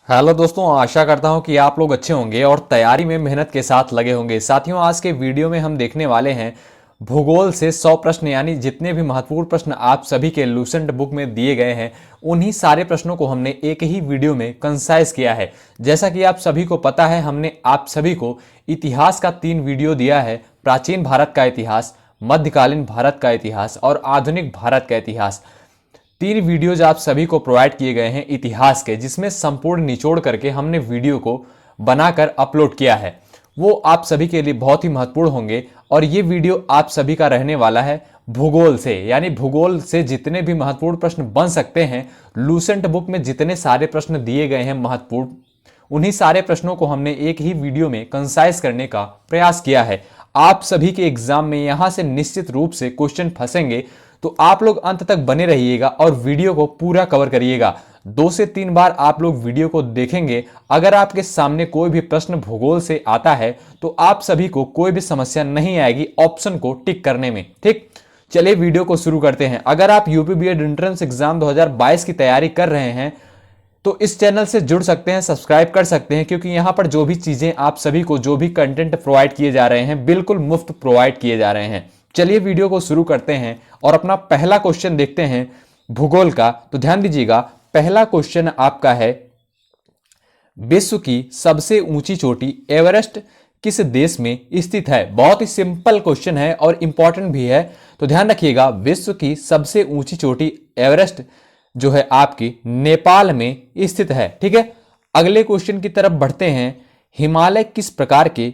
Hello दोस्तों, आशा करता हूं कि आप लोग अच्छे होंगे और तैयारी में मेहनत के साथ लगे होंगे। साथियों, आज के वीडियो में हम देखने वाले हैं भूगोल से 100 प्रश्न, यानी जितने भी महत्वपूर्ण प्रश्न आप सभी के लूसेंट बुक में दिए गए हैं उन्हीं सारे प्रश्नों को हमने एक ही वीडियो में कंसाइज किया है। जैसा कि आप सभी को पता है, हमने आप सभी को इतिहास का 3 वीडियो दिया है। प्राचीन भारत का इतिहास, मध्यकालीन भारत का इतिहास और आधुनिक भारत का इतिहास। 3 वीडियोज आप सभी को प्रोवाइड किए गए हैं इतिहास के, जिसमें संपूर्ण निचोड़ करके हमने वीडियो को बनाकर अपलोड किया है। वो आप सभी के लिए बहुत ही महत्वपूर्ण होंगे और ये वीडियो आप सभी का रहने वाला है भूगोल से, यानी भूगोल से जितने भी महत्वपूर्ण प्रश्न बन सकते हैं, लूसेंट बुक में जितने सारे प्रश्न दिए गए हैं महत्वपूर्ण, उन्हीं सारे प्रश्नों को हमने एक ही वीडियो में कंसाइज करने का प्रयास किया है। आप सभी के एग्जाम में यहां से निश्चित रूप से क्वेश्चन फंसेंगे, तो आप लोग अंत तक बने रहिएगा और वीडियो को पूरा कवर करिएगा। 2 से 3 बार आप लोग वीडियो को देखेंगे। अगर आपके सामने कोई भी प्रश्न भूगोल से आता है तो आप सभी को कोई भी समस्या नहीं आएगी ऑप्शन को टिक करने में। ठीक, चलिए वीडियो को शुरू करते हैं। अगर आप यूपी बीएड एंट्रेंस एग्जाम 2022 की तैयारी कर रहे हैं तो इस चैनल से जुड़ सकते हैं, सब्सक्राइब कर सकते हैं, क्योंकि यहां पर जो भी चीजें आप सभी को, जो भी कंटेंट प्रोवाइड किए जा रहे हैं, बिल्कुल मुफ्त प्रोवाइड किए जा रहे हैं। चलिए वीडियो को शुरू करते हैं और अपना पहला क्वेश्चन देखते हैं भूगोल का। तो ध्यान दीजिएगा, पहला क्वेश्चन आपका है, विश्व की सबसे ऊंची चोटी एवरेस्ट किस देश में स्थित है? बहुत ही सिंपल क्वेश्चन है और इंपॉर्टेंट भी है, तो ध्यान रखिएगा। विश्व की सबसे ऊंची चोटी एवरेस्ट जो है आपकी नेपाल में स्थित है। ठीक है, अगले क्वेश्चन की तरफ बढ़ते हैं। हिमालय किस प्रकार के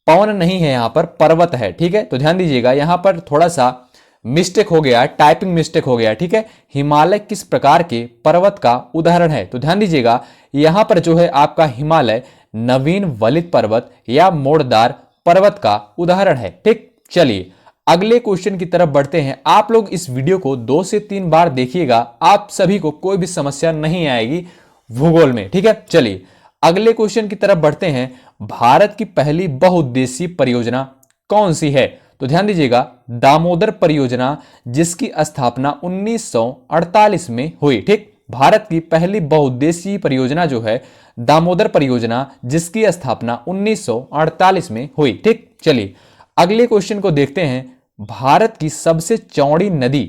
पवन नहीं है, यहां पर पर्वत है। ठीक है, तो ध्यान दीजिएगा, यहां पर थोड़ा सा मिस्टेक हो गया, टाइपिंग मिस्टेक हो गया। ठीक है, हिमालय किस प्रकार के पर्वत का उदाहरण है? तो ध्यान दीजिएगा, यहां पर जो है आपका हिमालय नवीन वलित पर्वत या मोड़दार पर्वत का उदाहरण है। ठीक, चलिए अगले क्वेश्चन की तरफ बढ़ते हैं। आप लोग इस वीडियो को 2 से 3 बार देखिएगा, आप सभी को कोई भी समस्या नहीं आएगी भूगोल में। ठीक है, चलिए अगले क्वेश्चन की तरफ बढ़ते हैं। भारत की पहली बहुउद्देशीय परियोजना कौन सी है? तो ध्यान दीजिएगा, दामोदर परियोजना, जिसकी स्थापना 1948 में हुई। ठीक, भारत की पहली बहुउद्देशीय परियोजना जो है दामोदर परियोजना, जिसकी स्थापना 1948 में हुई। ठीक, चलिए अगले क्वेश्चन को देखते हैं। भारत की सबसे चौड़ी नदी,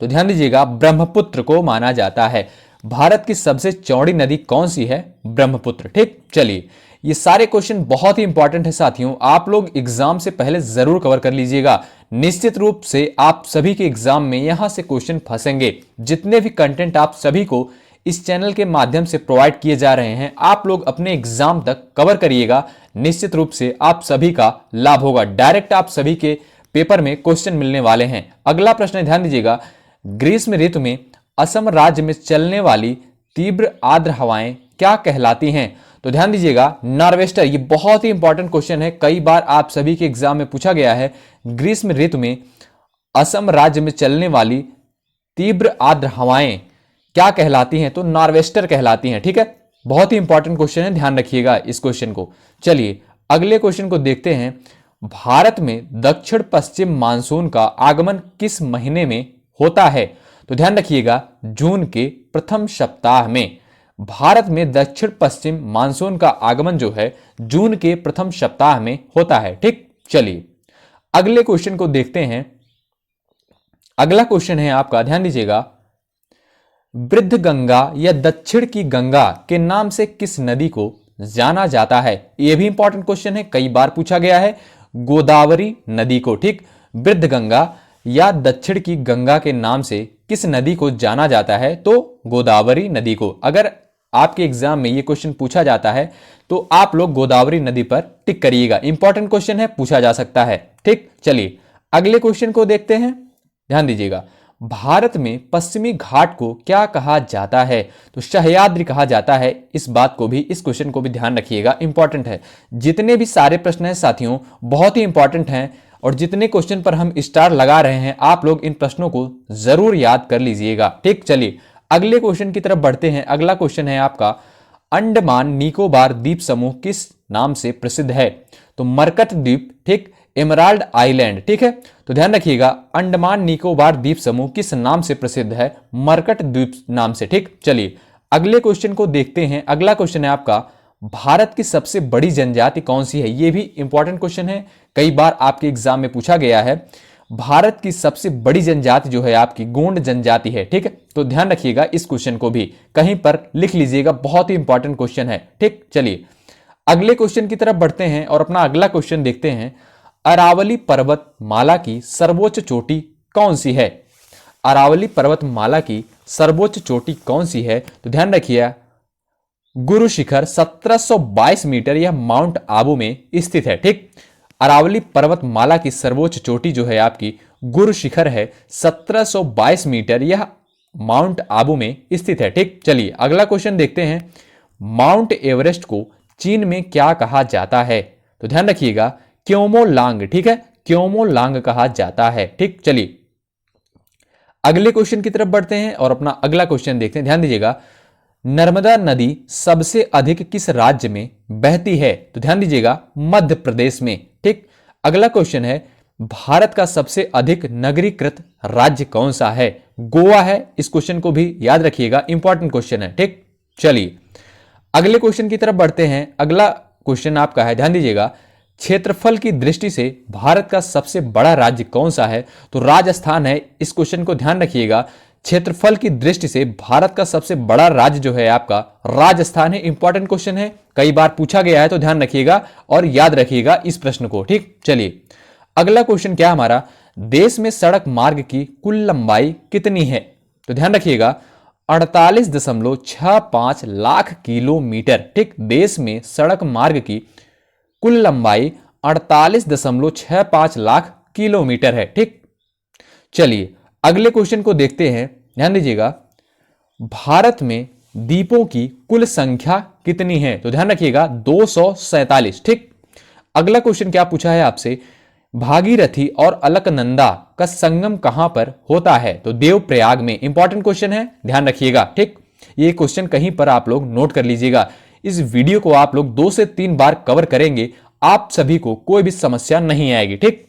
तो ध्यान दीजिएगा, ब्रह्मपुत्र को माना जाता है। भारत की सबसे चौड़ी नदी कौन सी है? ब्रह्मपुत्र। ठीक, चलिए ये सारे क्वेश्चन बहुत ही इंपॉर्टेंट है साथियों, आप लोग एग्जाम से पहले जरूर कवर कर लीजिएगा। निश्चित रूप से आप सभी के एग्जाम में यहां से क्वेश्चन फंसेंगे। जितने भी कंटेंट आप सभी को इस चैनल के माध्यम से प्रोवाइड किए जा रहे हैं, आप लोग अपने एग्जाम तक कवर करिएगा। निश्चित रूप से आप सभी का लाभ होगा। डायरेक्ट आप सभी के पेपर में क्वेश्चन मिलने वाले हैं। अगला प्रश्न ध्यान दीजिएगा, ग्रीष्म ऋतु में असम राज्य में चलने वाली तीव्र आर्द्र हवाएं क्या कहलाती हैं? तो ध्यान दीजिएगा, नॉर्वेस्टर। ये बहुत ही इंपॉर्टेंट क्वेश्चन है, कई बार आप सभी के एग्जाम में पूछा गया है। ग्रीष्म ऋतु में असम राज्य में चलने वाली तीव्र आर्द्र हवाएं क्या कहलाती हैं? तो नॉर्वेस्टर कहलाती हैं। ठीक है, बहुत ही इंपॉर्टेंट क्वेश्चन है, ध्यान रखिएगा इस क्वेश्चन को। चलिए अगले क्वेश्चन को देखते हैं। भारत में दक्षिण पश्चिम मानसून का आगमन किस महीने में होता है? तो ध्यान रखिएगा, जून के प्रथम सप्ताह में भारत में दक्षिण पश्चिम मानसून का आगमन जो है जून के प्रथम सप्ताह में होता है। ठीक, चलिए अगले क्वेश्चन को देखते हैं। अगला क्वेश्चन है आपका, ध्यान दीजिएगा, वृद्ध गंगा या दक्षिण की गंगा के नाम से किस नदी को जाना जाता है? यह भी इंपॉर्टेंट क्वेश्चन है, कई बार पूछा गया है। गोदावरी नदी को। ठीक, वृद्ध गंगा या दक्षिण की गंगा के नाम से किस नदी को जाना जाता है? तो गोदावरी नदी को। अगर आपके एग्जाम में यह क्वेश्चन पूछा जाता है तो आप लोग गोदावरी नदी पर टिक करिएगा। इंपॉर्टेंट क्वेश्चन है, पूछा जा सकता है। ठीक, चलिए अगले क्वेश्चन को देखते हैं। ध्यान दीजिएगा, भारत में पश्चिमी घाट को क्या कहा जाता है? तो सह्याद्री कहा जाता है। इस बात को भी, इस क्वेश्चन को भी ध्यान रखिएगा, इंपॉर्टेंट है। जितने भी सारे प्रश्न हैं साथियों बहुत ही इंपॉर्टेंट हैं और जितने क्वेश्चन पर हम स्टार लगा रहे हैं आप लोग इन प्रश्नों को जरूर याद कर लीजिएगा। ठीक, चलिए अगले क्वेश्चन की तरफ बढ़ते हैं। अगला क्वेश्चन है आपका, अंडमान निकोबार द्वीप समूह किस नाम से प्रसिद्ध है? तो मरकट द्वीप। ठीक, एमराल्ड आइलैंड। ठीक है, तो ध्यान रखिएगा, अंडमान निकोबार द्वीप समूह किस नाम से प्रसिद्ध है? मरकट द्वीप नाम से। ठीक, चलिए अगले क्वेश्चन को देखते हैं। अगला क्वेश्चन है आपका, भारत की सबसे बड़ी जनजाति कौन सी है? यह भी इंपॉर्टेंट क्वेश्चन है, कई बार आपके एग्जाम में पूछा गया है। भारत की सबसे बड़ी जनजाति जो है आपकी गोंड जनजाति है। ठीक है, तो ध्यान रखिएगा, इस क्वेश्चन को भी कहीं पर लिख लीजिएगा, बहुत ही इंपॉर्टेंट क्वेश्चन है। ठीक, चलिए अगले क्वेश्चन की तरफ बढ़ते हैं और अपना अगला क्वेश्चन देखते हैं। अरावली पर्वतमाला की सर्वोच्च चोटी कौन सी है? अरावली पर्वतमाला की सर्वोच्च चोटी कौन सी है? तो ध्यान रखिए, गुरु शिखर 1722 मीटर यह माउंट आबू में स्थित है। ठीक, अरावली पर्वतमाला की सर्वोच्च चोटी जो है आपकी गुरु शिखर है, 1722 मीटर, यह माउंट आबू में स्थित है। ठीक, चलिए अगला क्वेश्चन देखते हैं। माउंट एवरेस्ट को चीन में क्या कहा जाता है? तो ध्यान रखिएगा, क्योमोलांग। ठीक है, क्योमोलांग कहा जाता है। ठीक, चलिए अगले क्वेश्चन की तरफ बढ़ते हैं और अपना अगला क्वेश्चन देखते हैं। ध्यान दीजिएगा, नर्मदा नदी सबसे अधिक किस राज्य में बहती है? तो ध्यान दीजिएगा, मध्य प्रदेश में। ठीक, अगला क्वेश्चन है, भारत का सबसे अधिक नगरीकृत राज्य कौन सा है? गोवा है। इस क्वेश्चन को भी याद रखिएगा, इंपॉर्टेंट क्वेश्चन है। ठीक, चलिए अगले क्वेश्चन की तरफ बढ़ते हैं। अगला क्वेश्चन आपका है, ध्यान दीजिएगा, क्षेत्रफल की दृष्टि से भारत का सबसे बड़ा राज्य कौन सा है? तो राजस्थान है। इस क्वेश्चन को ध्यान रखिएगा, क्षेत्रफल की दृष्टि से भारत का सबसे बड़ा राज्य जो है आपका राजस्थान है। इंपॉर्टेंट क्वेश्चन है, कई बार पूछा गया है, तो ध्यान रखिएगा और याद रखिएगा इस प्रश्न को। ठीक, चलिए अगला क्वेश्चन क्या हमारा, देश में सड़क मार्ग की कुल लंबाई कितनी है? तो ध्यान रखिएगा, 48.65 लाख किलोमीटर। ठीक, देश में सड़क मार्ग की कुल लंबाई 48.65 लाख किलोमीटर है। ठीक, चलिए अगले क्वेश्चन को देखते हैं। ध्यान दीजिएगा, भारत में द्वीपों की कुल संख्या कितनी है? तो ध्यान रखिएगा, 247। ठीक, अगला क्वेश्चन क्या पूछा है आपसे, भागीरथी और अलकनंदा का संगम कहां पर होता है? तो देवप्रयाग में। इंपॉर्टेंट क्वेश्चन है, ध्यान रखिएगा। ठीक, ये क्वेश्चन कहीं पर आप लोग नोट कर लीजिएगा। इस वीडियो को आप लोग 2 से 3 बार कवर करेंगे, आप सभी को कोई भी समस्या नहीं आएगी। ठीक,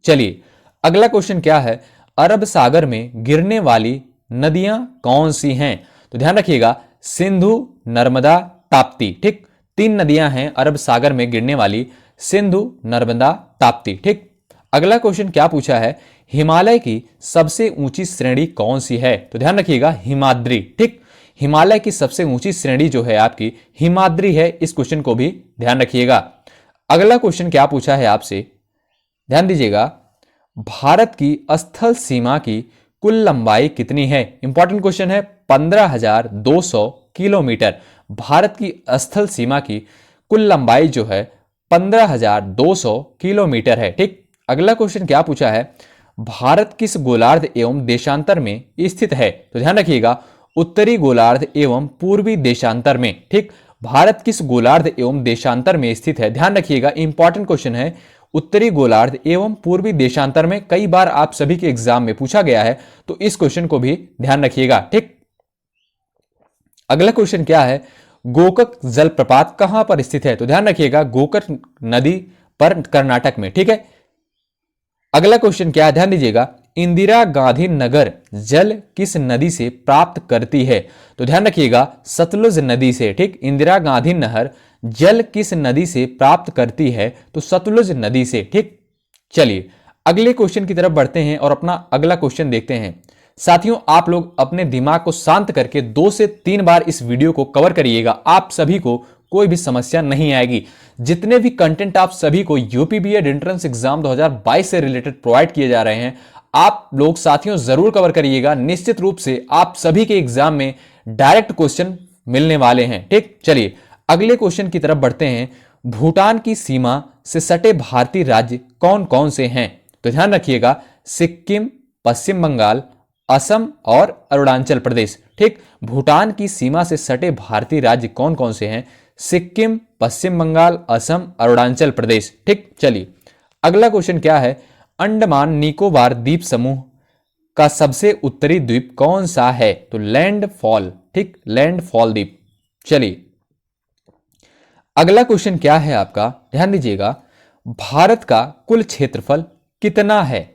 चलिए अगला क्वेश्चन क्या है, अरब सागर में गिरने वाली नदियां कौन सी हैं? तो ध्यान रखिएगा, सिंधु, नर्मदा, ताप्ती। ठीक, 3 नदियां हैं अरब सागर में गिरने वाली, सिंधु, नर्मदा, ताप्ती। ठीक, अगला क्वेश्चन क्या पूछा है, हिमालय की सबसे ऊंची श्रेणी कौन सी है? तो ध्यान रखिएगा, हिमाद्री। ठीक, हिमालय की सबसे ऊंची श्रेणी जो है आपकी हिमाद्री है। इस क्वेश्चन को भी ध्यान रखिएगा। अगला क्वेश्चन क्या पूछा है आपसे, ध्यान दीजिएगा, भारत की स्थल सीमा की कुल लंबाई कितनी है? इंपॉर्टेंट क्वेश्चन है, 15,200 किलोमीटर। भारत की स्थल सीमा की कुल लंबाई जो है 15,200 किलोमीटर है। ठीक, अगला क्वेश्चन क्या पूछा है, भारत किस गोलार्ध एवं देशांतर में स्थित है? तो ध्यान रखिएगा, उत्तरी गोलार्ध एवं पूर्वी देशांतर में। ठीक, भारत किस गोलार्ध एवं देशांतर में स्थित है? ध्यान रखिएगा, इंपॉर्टेंट क्वेश्चन है, उत्तरी गोलार्ध एवं पूर्वी देशांतर में। कई बार आप सभी के एग्जाम में पूछा गया है, तो इस क्वेश्चन को भी ध्यान रखिएगा। ठीक, अगला क्वेश्चन क्या है, गोकक जलप्रपात कहां पर स्थित है? तो ध्यान रखिएगा, गोकक नदी पर, कर्नाटक में। ठीक है, अगला क्वेश्चन क्या है, ध्यान दीजिएगा, इंदिरा गांधी नगर जल किस नदी से प्राप्त करती है? तो ध्यान रखिएगा, सतलुज नदी से। ठीक, इंदिरा गांधी नहर जल किस नदी से प्राप्त करती है? तो सतलुज नदी से। ठीक, चलिए अगले क्वेश्चन की तरफ बढ़ते हैं और अपना अगला क्वेश्चन देखते हैं। साथियों, आप लोग अपने दिमाग को शांत करके 2 से 3 बार इस वीडियो को कवर करिएगा, आप सभी को कोई भी समस्या नहीं आएगी। जितने भी कंटेंट आप सभी को यूपी बीएड एंट्रेंस एग्जाम 2022 से रिलेटेड प्रोवाइड किए जा रहे हैं, आप लोग साथियों जरूर कवर करिएगा। निश्चित रूप से आप सभी के एग्जाम में डायरेक्ट क्वेश्चन मिलने वाले हैं। ठीक, चलिए अगले क्वेश्चन की तरफ बढ़ते हैं। भूटान की सीमा से सटे भारतीय राज्य कौन कौन से हैं? तो ध्यान रखिएगा, सिक्किम, पश्चिम बंगाल, असम और अरुणाचल प्रदेश। ठीक, भूटान की सीमा से सटे भारतीय राज्य कौन कौन से हैं? सिक्किम, पश्चिम बंगाल, असम, अरुणाचल प्रदेश। ठीक, चलिए अगला क्वेश्चन क्या है, अंडमान निकोबार द्वीप समूह का सबसे उत्तरी द्वीप कौन सा है? तो लैंडफॉल। ठीक, लैंडफॉल द्वीप। चलिए अगला क्वेश्चन क्या है आपका, ध्यान दीजिएगा, भारत का कुल क्षेत्रफल कितना है?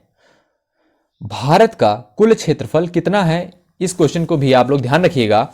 भारत का कुल क्षेत्रफल कितना है? इस क्वेश्चन को भी आप लोग ध्यान रखिएगा।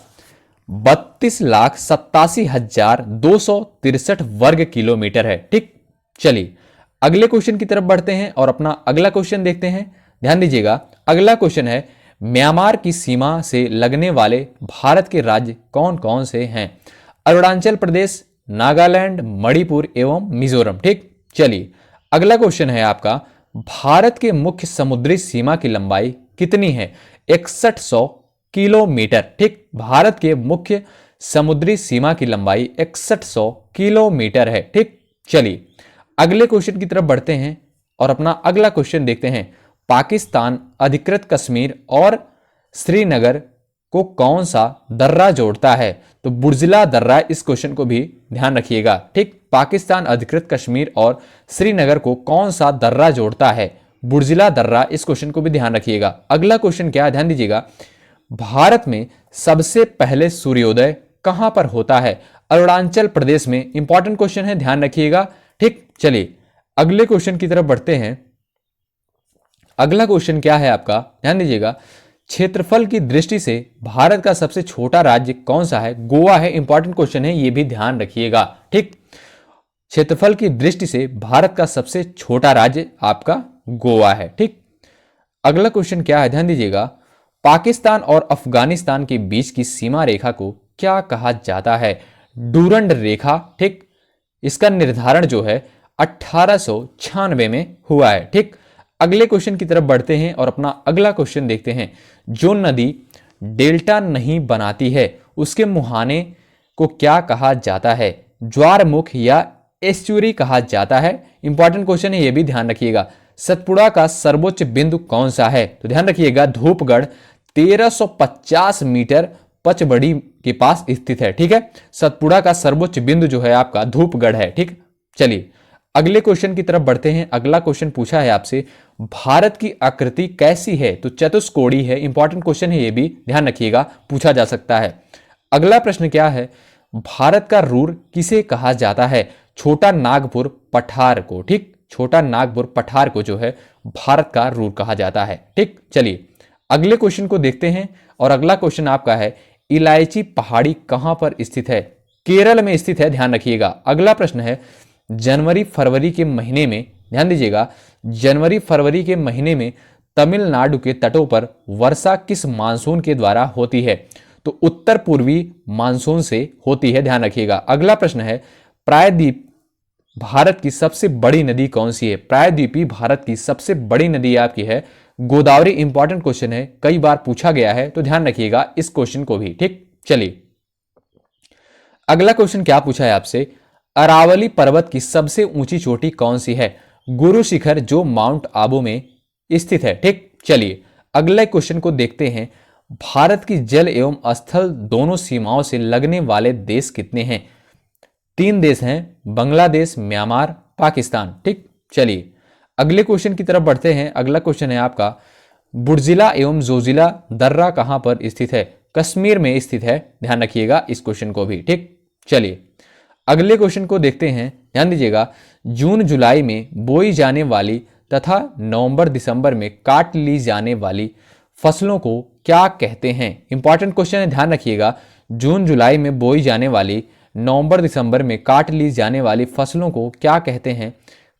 32,87,263 वर्ग किलोमीटर है। ठीक, चलिए अगले क्वेश्चन की तरफ बढ़ते हैं और अपना अगला क्वेश्चन देखते हैं। ध्यान दीजिएगा, अगला क्वेश्चन है म्यांमार की सीमा से लगने वाले भारत के राज्य कौन कौन से हैं? अरुणाचल प्रदेश, नागालैंड, मणिपुर एवं मिजोरम। ठीक, चलिए अगला क्वेश्चन है आपका, भारत के मुख्य समुद्री सीमा की लंबाई कितनी है? 6100 किलोमीटर। ठीक, भारत के मुख्य समुद्री सीमा की लंबाई 6100 किलोमीटर है। ठीक, चलिए अगले क्वेश्चन की तरफ बढ़ते हैं और अपना अगला क्वेश्चन देखते हैं। पाकिस्तान अधिकृत कश्मीर और श्रीनगर को कौन सा दर्रा जोड़ता है? तो बुर्जिला दर्रा, इस क्वेश्चन को भी ध्यान रखिएगा। ठीक, पाकिस्तान अधिकृत कश्मीर और श्रीनगर को कौन सा दर्रा जोड़ता है? बुर्जिला दर्रा, इस क्वेश्चन को भी ध्यान रखिएगा। अगला क्वेश्चन क्या है, ध्यान दीजिएगा, भारत में सबसे पहले सूर्योदय कहां पर होता है? अरुणाचल प्रदेश में। इंपॉर्टेंट क्वेश्चन है, ध्यान रखिएगा। ठीक, चलिए अगले क्वेश्चन की तरफ बढ़ते हैं। अगला क्वेश्चन क्या है आपका, ध्यान दीजिएगा, क्षेत्रफल की दृष्टि से भारत का सबसे छोटा राज्य कौन सा है? गोवा है। इंपॉर्टेंट क्वेश्चन है, यह भी ध्यान रखिएगा। ठीक, क्षेत्रफल की दृष्टि से भारत का सबसे छोटा राज्य आपका गोवा है। ठीक, अगला क्वेश्चन क्या है, ध्यान दीजिएगा, पाकिस्तान और अफगानिस्तान के बीच की सीमा रेखा को क्या कहा जाता है? डूरंड रेखा। ठीक, इसका निर्धारण जो है 1896 में हुआ है। ठीक, अगले क्वेश्चन की तरफ बढ़ते हैं और अपना अगला क्वेश्चन देखते हैं। जो नदी डेल्टा नहीं बनाती है उसके मुहाने को क्या कहा जाता है? ज्वारमुख या एस्चुरी कहा जाता है। इंपॉर्टेंट क्वेश्चन है, यह भी ध्यान रखिएगा। सतपुड़ा का सर्वोच्च बिंदु कौन सा है? तो ध्यान रखिएगा, धूपगढ़ 1350 मीटर पचबड़ी के पास स्थित है। ठीक है, सतपुड़ा का सर्वोच्च बिंदु जो है आपका धूपगढ़ है। ठीक, चलिए अगले क्वेश्चन की तरफ बढ़ते हैं। अगला क्वेश्चन पूछा है आपसे, भारत की आकृति कैसी है? तो चतुष्कोणीय है। इंपॉर्टेंट क्वेश्चन है, यह भी ध्यान रखिएगा, पूछा जा सकता है। अगला प्रश्न क्या है, भारत का रूर किसे कहा जाता है? छोटा नागपुर पठार को। ठीक, छोटा नागपुर पठार को जो है भारत का रूर कहा जाता है। ठीक, चलिए अगले क्वेश्चन को देखते हैं और अगला क्वेश्चन आपका है, इलायची पहाड़ी कहां पर स्थित है? केरल में स्थित है, ध्यान रखिएगा। अगला प्रश्न है, जनवरी फरवरी के महीने में, ध्यान दीजिएगा, जनवरी फरवरी के महीने में तमिलनाडु के तटों पर वर्षा किस मानसून के द्वारा होती है? तो उत्तर पूर्वी मानसून से होती है, ध्यान रखिएगा। अगला प्रश्न है, प्रायद्वीप भारत की सबसे बड़ी नदी कौन सी है? प्रायद्वीपी भारत की सबसे बड़ी नदी आपकी है गोदावरी। इंपॉर्टेंट क्वेश्चन है, कई बार पूछा गया है, तो ध्यान रखिएगा इस क्वेश्चन को भी। ठीक, चलिए अगला क्वेश्चन क्या पूछा है आपसे, अरावली पर्वत की सबसे ऊंची चोटी कौन सी है? गुरु शिखर, जो माउंट आबू में स्थित है। ठीक, चलिए अगले क्वेश्चन को देखते हैं। भारत की जल एवं स्थल दोनों सीमाओं से लगने वाले देश कितने हैं? 3 देश हैं, बांग्लादेश, म्यांमार, पाकिस्तान। ठीक, चलिए अगले क्वेश्चन की तरफ बढ़ते हैं। अगला क्वेश्चन है आपका, बुर्जिला एवं जोजिला दर्रा कहां पर स्थित है? कश्मीर में स्थित है, ध्यान रखिएगा इस क्वेश्चन को भी। ठीक, चलिए अगले क्वेश्चन को देखते हैं। ध्यान दीजिएगा, जून जुलाई में बोई जाने वाली तथा नवंबर दिसंबर में काट ली जाने वाली फसलों को क्या कहते हैं? इंपॉर्टेंट क्वेश्चन है, ध्यान रखिएगा। जून जुलाई में बोई जाने वाली, नवंबर दिसंबर में काट ली जाने वाली फसलों को क्या कहते हैं?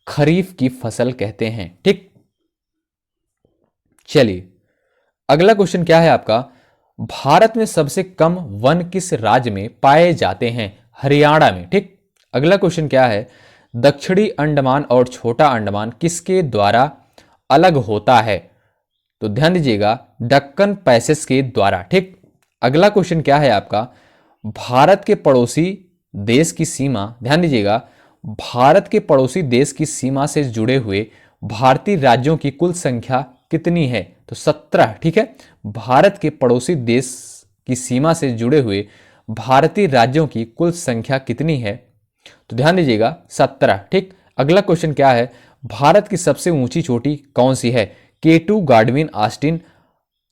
खरीफ की फसल कहते हैं। ठीक, चलिए अगला क्वेश्चन क्या है आपका, भारत में सबसे कम वन किस राज्य में पाए जाते हैं? हरियाणा में। ठीक, अगला क्वेश्चन क्या है, दक्षिणी अंडमान और छोटा अंडमान किसके द्वारा अलग होता है? तो ध्यान दीजिएगा, दक्कन पैसेज के द्वारा। ठीक, अगला क्वेश्चन क्या है आपका, भारत के पड़ोसी देश की सीमा, ध्यान दीजिएगा, भारत के पड़ोसी देश की सीमा से जुड़े हुए भारतीय राज्यों की कुल संख्या कितनी है? तो 17। ठीक है, भारत के पड़ोसी देश की सीमा से जुड़े हुए भारतीय राज्यों की कुल संख्या कितनी है? तो ध्यान दीजिएगा 17। ठीक, अगला क्वेश्चन क्या है, भारत की सबसे ऊंची चोटी कौन सी है? K2 गार्डविन ऑस्टिन,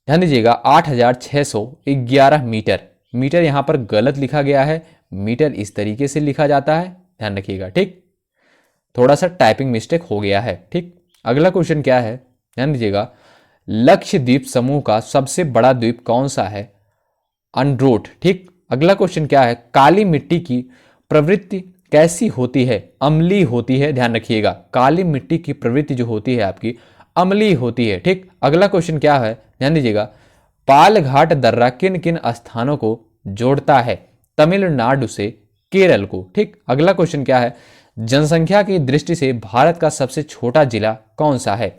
ध्यान दीजिएगा 8611 मीटर। मीटर यहां पर गलत लिखा गया है, मीटर इस तरीके से लिखा जाता है, ध्यान रखिएगा। ठीक, थोड़ा सा टाइपिंग मिस्टेक हो गया है। ठीक, अगला क्वेश्चन क्या है, ध्यान दीजिएगा, लक्षद्वीप समूह का सबसे बड़ा द्वीप कौन सा है? अनड्रोट। ठीक, अगला क्वेश्चन क्या है? काली मिट्टी की प्रवृत्ति कैसी होती है? अम्लीय होती है, ध्यान रखिएगा। काली मिट्टी की प्रवृत्ति जो होती है आपकी अम्लीय होती है। ठीक, अगला क्वेश्चन क्या है? ध्यान दीजिएगा। पालघाट दर्रा किन किन स्थानों को जोड़ता है? तमिलनाडु से केरल को। ठीक, अगला क्वेश्चन क्या है? जनसंख्या की दृष्टि से भारत का सबसे छोटा जिला कौन सा है?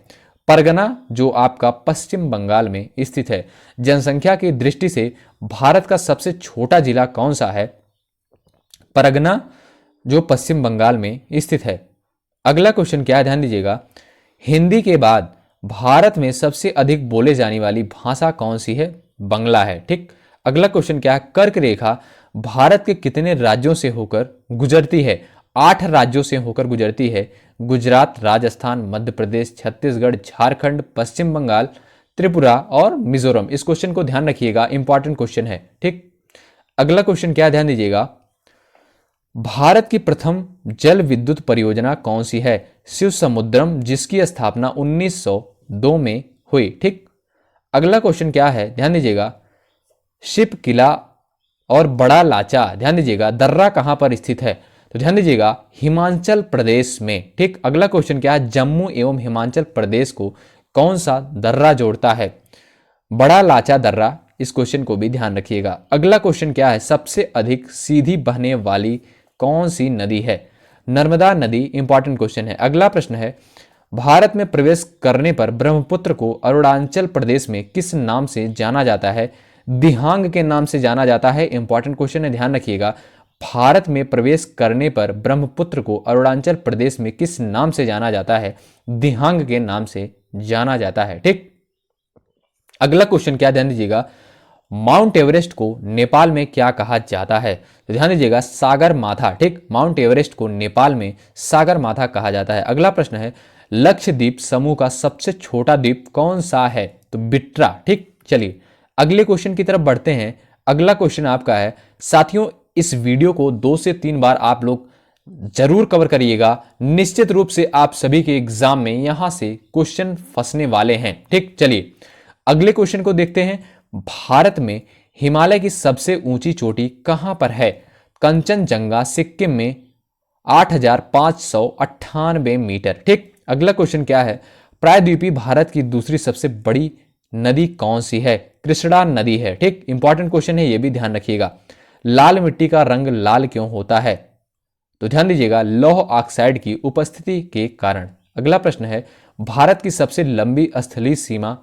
परगना, जो आपका पश्चिम बंगाल में स्थित है। जनसंख्या की दृष्टि से भारत का सबसे छोटा जिला कौन सा है? परगना, जो पश्चिम बंगाल में स्थित है। अगला क्वेश्चन क्या है? ध्यान दीजिएगा। हिंदी के बाद भारत में सबसे अधिक बोले जाने वाली भाषा कौन सी है? बंगला है। ठीक, अगला क्वेश्चन क्या है? कर्क रेखा भारत के कितने राज्यों से होकर गुजरती है? 8 राज्यों से होकर गुजरती है। गुजरात, राजस्थान, मध्य प्रदेश, छत्तीसगढ़, झारखंड, पश्चिम बंगाल, त्रिपुरा और मिजोरम। इस क्वेश्चन को ध्यान रखिएगा, इंपॉर्टेंट क्वेश्चन है। ठीक, अगला क्वेश्चन क्या? ध्यान दीजिएगा। भारत की प्रथम जल विद्युत परियोजना कौन सी है? शिव समुद्रम, जिसकी स्थापना 1902 में हुई। ठीक, अगला क्वेश्चन क्या है? ध्यान दीजिएगा। शिप किला और बड़ा लाचा, ध्यान दीजिएगा, दर्रा कहां पर स्थित है? तो ध्यान दीजिएगा, हिमाचल प्रदेश में। ठीक, अगला क्वेश्चन क्या है? जम्मू एवं हिमाचल प्रदेश को कौन सा दर्रा जोड़ता है? बड़ा लाचा दर्रा। इस क्वेश्चन को भी ध्यान रखिएगा। अगला क्वेश्चन क्या है? सबसे अधिक सीधी बहने वाली कौन सी नदी है? नर्मदा नदी। इंपॉर्टेंट क्वेश्चन है। अगला प्रश्न है, भारत में प्रवेश करने पर ब्रह्मपुत्र को अरुणाचल प्रदेश में किस नाम से जाना जाता है? दिहांग के नाम से जाना जाता है। इंपॉर्टेंट क्वेश्चन है, ध्यान रखिएगा। भारत में प्रवेश करने पर ब्रह्मपुत्र को अरुणाचल प्रदेश में किस नाम से जाना जाता है? दिहांग के नाम से जाना जाता है। ठीक, अगला क्वेश्चन क्या? ध्यान दीजिएगा। माउंट एवरेस्ट को नेपाल में क्या कहा जाता है? तो ध्यान दीजिएगा, सागर माथा। ठीक, माउंट एवरेस्ट को नेपाल में सागर माथा कहा जाता है। अगला प्रश्न है, लक्षद्वीप समूह का सबसे छोटा द्वीप कौन सा है? तो बिट्रा। ठीक, चलिए अगले क्वेश्चन की तरफ बढ़ते हैं। अगला क्वेश्चन आपका है, साथियों इस वीडियो को 2 से 3 बार आप लोग जरूर कवर करिएगा। निश्चित रूप से आप सभी के एग्जाम में यहां से क्वेश्चन फंसने वाले हैं। ठीक, चलिए अगले क्वेश्चन को देखते हैं। भारत में हिमालय की सबसे ऊंची चोटी कहां पर है? कंचनजंगा, सिक्किम में 8,598 मीटर। ठीक, अगला क्वेश्चन क्या है? प्रायद्वीपीय भारत की दूसरी सबसे बड़ी नदी कौन सी है? कृष्णा नदी है। ठीक, इंपॉर्टेंट क्वेश्चन है, यह भी ध्यान रखिएगा। लाल मिट्टी का रंग लाल क्यों होता है? तो ध्यान दीजिएगा, लौह ऑक्साइड की उपस्थिति के कारण। अगला प्रश्न है, भारत की सबसे लंबी स्थलीय सीमा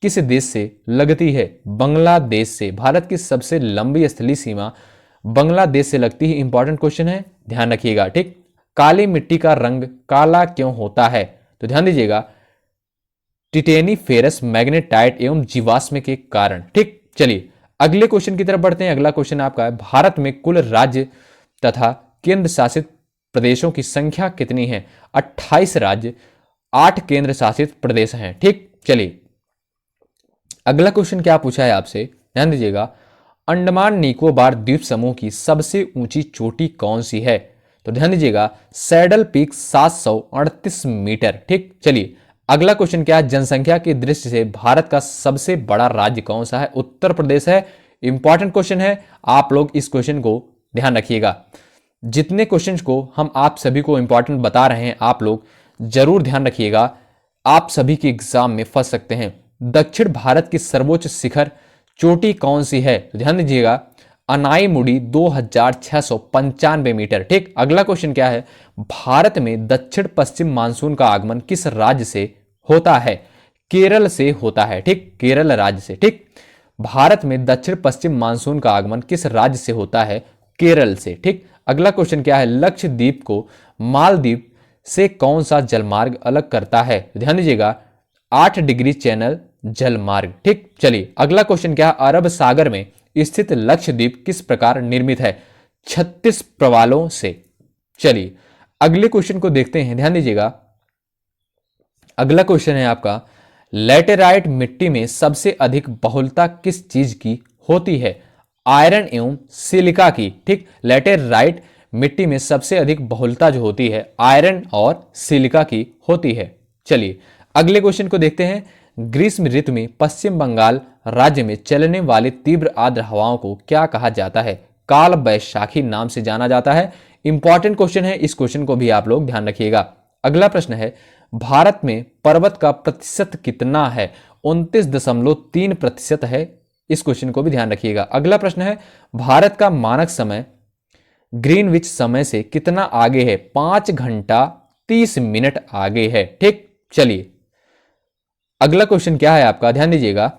किस देश से लगती है? बांग्लादेश से। भारत की सबसे लंबी स्थलीय सीमा बांग्लादेश से लगती है। इंपॉर्टेंट क्वेश्चन है, ध्यान रखिएगा। ठीक, काली मिट्टी का रंग काला क्यों होता है? तो ध्यान दीजिएगा, टिटेनी फेरस मैग्नेटाइट एवं जीवाश्म के कारण। ठीक, चलिए अगले क्वेश्चन की तरफ बढ़ते हैं। अगला क्वेश्चन आपका है, भारत में कुल राज्य तथा केंद्र शासित प्रदेशों की संख्या कितनी है? 28 राज्य, 8 केंद्र शासित प्रदेश हैं। ठीक, चलिए अगला क्वेश्चन क्या पूछा है आपसे? ध्यान दीजिएगा, अंडमान निकोबार द्वीप समूह की सबसे ऊंची चोटी कौन सी है? तो ध्यान दीजिएगा, सैडल पीक 738 मीटर। ठीक, चलिए अगला क्वेश्चन क्या है? जनसंख्या की दृष्टि से भारत का सबसे बड़ा राज्य कौन सा है? उत्तर प्रदेश है। इंपॉर्टेंट क्वेश्चन है, आप लोग इस क्वेश्चन को ध्यान रखिएगा। जितने क्वेश्चंस को हम आप सभी को इंपॉर्टेंट बता रहे हैं, आप लोग जरूर ध्यान रखिएगा, आप सभी के एग्जाम में फंस सकते हैं। दक्षिण भारत की सर्वोच्च शिखर चोटी कौन सी है? तो ध्यान दीजिएगा, अनाईमुड़ी 2695 मीटर। ठीक, अगला क्वेश्चन क्या है? भारत में दक्षिण पश्चिम मानसून का आगमन किस राज्य से होता है? केरल से होता है। ठीक, केरल राज्य से। ठीक, भारत में दक्षिण पश्चिम मानसून का आगमन किस राज्य से होता है? केरल से। ठीक, अगला क्वेश्चन क्या है? लक्षद्वीप को मालदीव से कौन सा जलमार्ग अलग करता है? ध्यान दीजिएगा, 8 डिग्री चैनल जलमार्ग। ठीक, चलिए अगला क्वेश्चन क्या है? अरब सागर में स्थित लक्षद्वीप किस प्रकार निर्मित है? 36 प्रवालों से। चलिए अगले क्वेश्चन को देखते हैं, ध्यान दीजिएगा। अगला क्वेश्चन है आपका, लैटेराइट मिट्टी में सबसे अधिक बहुलता किस चीज की होती है? आयरन एवं सिलिका की। ठीक, लैटेराइट मिट्टी में सबसे अधिक बहुलता जो होती है आयरन और सिलिका की होती है। चलिए अगले क्वेश्चन को देखते हैं। ग्रीष्म ऋतु में पश्चिम बंगाल राज्य में चलने वाली तीव्र आर्द्र हवाओं को क्या कहा जाता है? काल वैशाखी नाम से जाना जाता है। इंपॉर्टेंट क्वेश्चन है, इस क्वेश्चन को भी आप लोग ध्यान रखिएगा। अगला प्रश्न है, भारत में पर्वत का प्रतिशत कितना है? 29.3% है। इस क्वेश्चन को भी ध्यान रखिएगा। अगला प्रश्न है, भारत का मानक समय ग्रीनविच समय से कितना आगे है? 5 घंटा 30 मिनट आगे है। ठीक, चलिए अगला क्वेश्चन क्या है आपका, ध्यान दीजिएगा।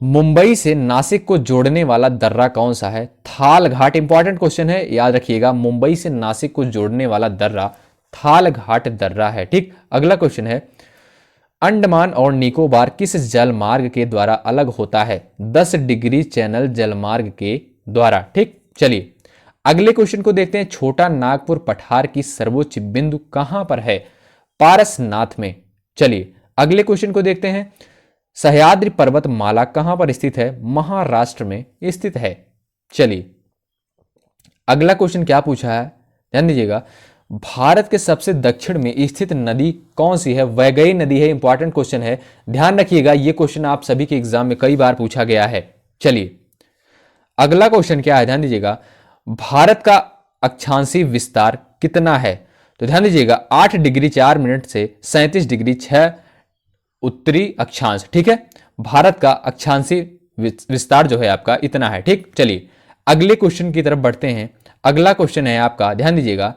मुंबई से नासिक को जोड़ने वाला दर्रा कौन सा है? थाल घाट। इंपॉर्टेंट क्वेश्चन है, याद रखिएगा। मुंबई से नासिक को जोड़ने वाला दर्रा थाल घाट दर्रा है। ठीक, अगला क्वेश्चन है, अंडमान और निकोबार किस जलमार्ग के द्वारा अलग होता है? 10 डिग्री चैनल जलमार्ग के द्वारा। ठीक, चलिए अगले क्वेश्चन को देखते हैं। छोटा नागपुर पठार की सर्वोच्च बिंदु कहां पर है? पारसनाथ में। चलिए अगले क्वेश्चन को देखते हैं। सह्याद्री पर्वतमाला कहां पर स्थित है? महाराष्ट्र में स्थित है। चलिए अगला क्वेश्चन क्या पूछा है, ध्यान दीजिएगा। भारत के सबसे दक्षिण में स्थित नदी कौन सी है? वैगई नदी है। इंपॉर्टेंट क्वेश्चन है, ध्यान रखिएगा। यह क्वेश्चन आप सभी के एग्जाम में कई बार पूछा गया है। चलिए अगला क्वेश्चन क्या है, ध्यान दीजिएगा। भारत का अक्षांशीय विस्तार कितना है? तो ध्यान दीजिएगा 8 डिग्री 4 मिनट से 37 डिग्री 6 उत्तरी अक्षांश। ठीक है, भारत का अक्षांशीय विस्तार जो है आपका इतना है। ठीक, चलिए अगले क्वेश्चन की तरफ बढ़ते हैं। अगला क्वेश्चन है आपका, ध्यान दीजिएगा।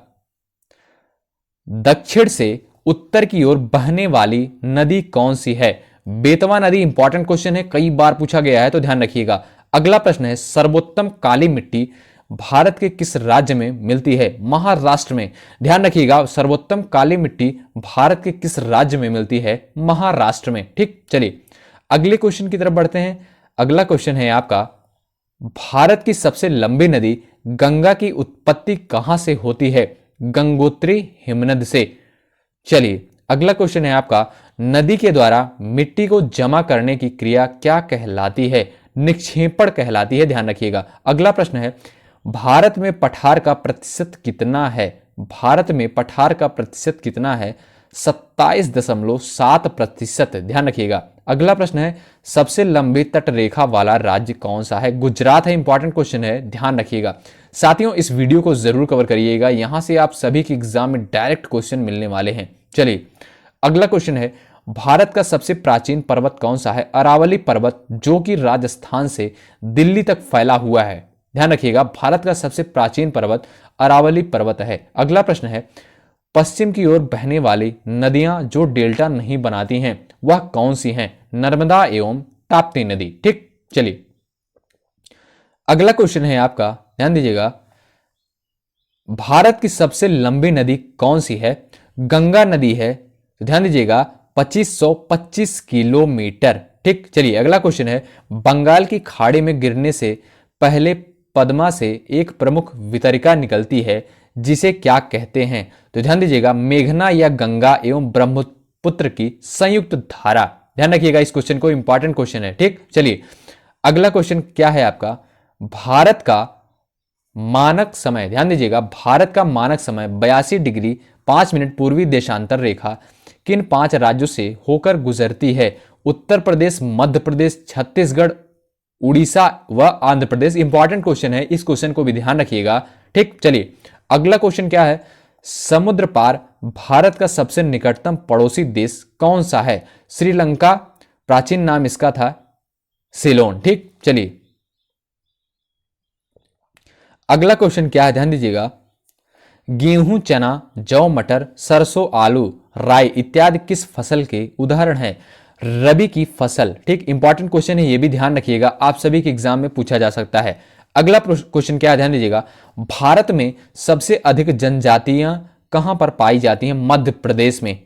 दक्षिण से उत्तर की ओर बहने वाली नदी कौन सी है? बेतवा नदी। इंपॉर्टेंट क्वेश्चन है, कई बार पूछा गया है, तो ध्यान रखिएगा। अगला प्रश्न है, सर्वोत्तम काली मिट्टी भारत के किस राज्य में मिलती है? महाराष्ट्र में। ध्यान रखिएगा, सर्वोत्तम काली मिट्टी भारत के किस राज्य में मिलती है? महाराष्ट्र में। ठीक, चलिए अगले क्वेश्चन की तरफ बढ़ते हैं। अगला क्वेश्चन है आपका, भारत की सबसे लंबी नदी गंगा की उत्पत्ति कहां से होती है? गंगोत्री हिमनद से। चलिए अगला क्वेश्चन है आपका, नदी के द्वारा मिट्टी को जमा करने की क्रिया क्या कहलाती है? निक्षेपण कहलाती है। ध्यान रखिएगा। अगला प्रश्न है, भारत में पठार का प्रतिशत कितना है? भारत में पठार का प्रतिशत कितना है? 27.7%। ध्यान रखिएगा। अगला प्रश्न है, सबसे लंबी तटरेखा वाला राज्य कौन सा है? गुजरात है। इंपॉर्टेंट क्वेश्चन है, ध्यान रखिएगा। साथियों इस वीडियो को जरूर कवर करिएगा, यहां से आप सभी के एग्जाम में डायरेक्ट क्वेश्चन मिलने वाले हैं। चलिए अगला क्वेश्चन है, भारत का सबसे प्राचीन पर्वत कौन सा है? अरावली पर्वत, जो कि राजस्थान से दिल्ली तक फैला हुआ है। ध्यान रखिएगा, भारत का सबसे प्राचीन पर्वत अरावली पर्वत है। अगला प्रश्न है, पश्चिम की ओर बहने वाली नदियां जो डेल्टा नहीं बनाती हैं वह कौन सी हैं? नर्मदा एवं ताप्ती नदी। ठीक, चलिए अगला क्वेश्चन है आपका, ध्यान दीजिएगा। भारत की सबसे लंबी नदी कौन सी है? गंगा नदी है। ध्यान दीजिएगा 2525 किलोमीटर। ठीक, चलिए अगला क्वेश्चन है, बंगाल की खाड़ी में गिरने से पहले पद्मा से एक प्रमुख वितरिका निकलती है, जिसे क्या कहते हैं? तो ध्यान दीजिएगा, मेघना या गंगा एवं ब्रह्मपुत्र की संयुक्त धारा। ध्यान रखिएगा इस क्वेश्चन को, इंपॉर्टेंट क्वेश्चन है। ठीक, चलिए अगला क्वेश्चन क्या है आपका, भारत का मानक समय। ध्यान दीजिएगा, भारत का मानक समय 82 डिग्री 5 मिनट पूर्वी देशांतर रेखा किन 5 राज्यों से होकर गुजरती है? उत्तर प्रदेश, मध्य प्रदेश, छत्तीसगढ़, उड़ीसा व आंध्र प्रदेश। इंपॉर्टेंट क्वेश्चन है, इस क्वेश्चन को भी ध्यान रखिएगा। ठीक, चलिए अगला क्वेश्चन क्या है, समुद्र पार भारत का सबसे निकटतम पड़ोसी देश कौन सा है? श्रीलंका, प्राचीन नाम इसका था सिलोन। ठीक, चलिए अगला क्वेश्चन क्या है, ध्यान दीजिएगा। गेहूं, चना, जौ, मटर, सरसों, आलू, राई इत्यादि किस फसल के उदाहरण हैं? रबी की फसल। ठीक, इंपॉर्टेंट क्वेश्चन है, ये भी ध्यान रखिएगा, आप सभी के एग्जाम में पूछा जा सकता है। अगला क्वेश्चन क्या है, ध्यान दीजिएगा। भारत में सबसे अधिक जनजातियां कहां पर पाई जाती हैं? मध्य प्रदेश में।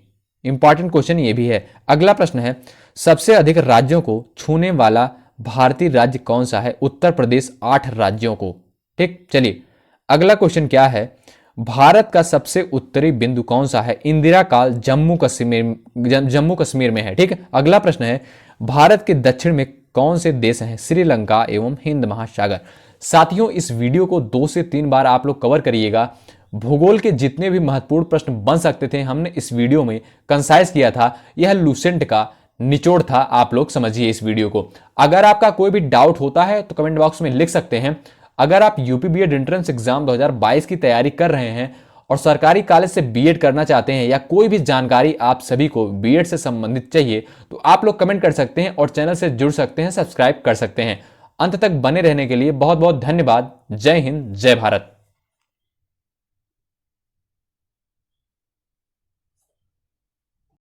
इंपॉर्टेंट क्वेश्चन ये भी है। अगला प्रश्न है, सबसे अधिक राज्यों को छूने वाला भारतीय राज्य कौन सा है? उत्तर प्रदेश, 8 राज्यों को। ठीक, चलिए अगला क्वेश्चन क्या है, भारत का सबसे उत्तरी बिंदु कौन सा है? इंदिरा काल जम्मू कश्मीर में है। ठीक है, अगला प्रश्न है, भारत के दक्षिण में कौन से देश हैं? श्रीलंका एवं हिंद महासागर। साथियों इस वीडियो को 2 से 3 बार आप लोग कवर करिएगा। भूगोल के जितने भी महत्वपूर्ण प्रश्न बन सकते थे हमने इस वीडियो में कंसाइज किया था। यह लूसेंट का निचोड़ था, आप लोग समझिए इस वीडियो को। अगर आपका कोई भी डाउट होता है तो कमेंट बॉक्स में लिख सकते हैं। अगर आप यूपी बीएड एंट्रेंस एग्जाम 2022 की तैयारी कर रहे हैं और सरकारी कॉलेज से बीएड करना चाहते हैं, या कोई भी जानकारी आप सभी को बीएड से संबंधित चाहिए, तो आप लोग कमेंट कर सकते हैं और चैनल से जुड़ सकते हैं, सब्सक्राइब कर सकते हैं। अंत तक बने रहने के लिए बहुत बहुत धन्यवाद। जय हिंद, जय भारत।